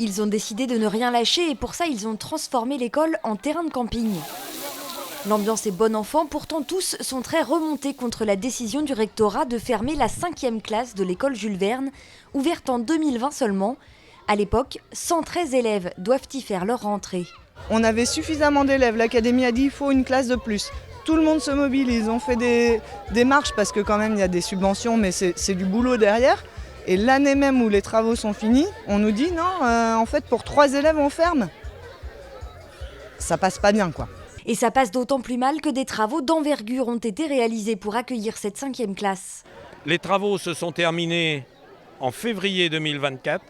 Ils ont décidé de ne rien lâcher et pour ça, ils ont transformé l'école en terrain de camping. L'ambiance est bonne enfant, pourtant tous sont très remontés contre la décision du rectorat de fermer la 5e classe de l'école Jules Verne, ouverte en 2020 seulement. À l'époque, 113 élèves doivent y faire leur rentrée. On avait suffisamment d'élèves, l'académie a dit il faut une classe de plus. Tout le monde se mobilise, on fait des marches parce que quand même il y a des subventions mais c'est du boulot derrière. Et l'année même où les travaux sont finis, on nous dit non, en fait pour 3 élèves on ferme. Ça passe pas bien quoi. Et ça passe d'autant plus mal que des travaux d'envergure ont été réalisés pour accueillir cette 5e classe. Les travaux se sont terminés en février 2024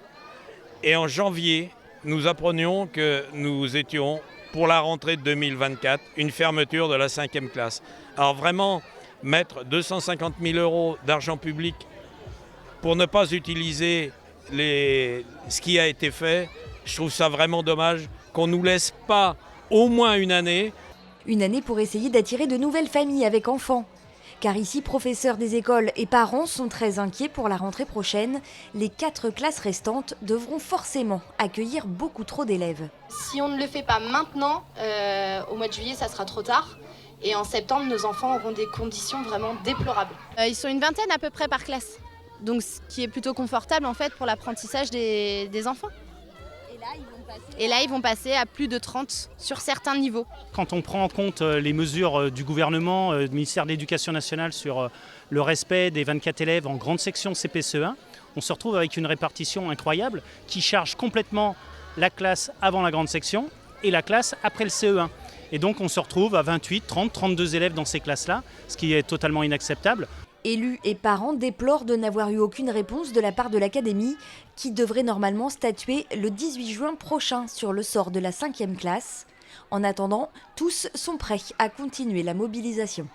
et en janvier, nous apprenions que nous étions pour la rentrée de 2024, une fermeture de la 5e classe. Alors vraiment, mettre 250 000 € d'argent public pour ne pas utiliser ce qui a été fait, je trouve ça vraiment dommage qu'on ne nous laisse pas au moins une année. Une année pour essayer d'attirer de nouvelles familles avec enfants. Car ici, professeurs des écoles et parents sont très inquiets pour la rentrée prochaine. Les 4 classes restantes devront forcément accueillir beaucoup trop d'élèves. Si on ne le fait pas maintenant, au mois de juillet, ça sera trop tard. Et en septembre, nos enfants auront des conditions vraiment déplorables. Ils sont une vingtaine à peu près par classe. Donc ce qui est plutôt confortable en fait pour l'apprentissage des enfants. Et là, ils vont passer à plus de 30 sur certains niveaux. Quand on prend en compte les mesures du gouvernement, du ministère de l'Éducation nationale sur le respect des 24 élèves en grande section CP-CE1, on se retrouve avec une répartition incroyable qui charge complètement la classe avant la grande section et la classe après le CE1. Et donc on se retrouve à 28, 30, 32 élèves dans ces classes-là, ce qui est totalement inacceptable. Élus et parents déplorent de n'avoir eu aucune réponse de la part de l'académie, qui devrait normalement statuer le 18 juin prochain sur le sort de la 5e classe. En attendant, tous sont prêts à continuer la mobilisation.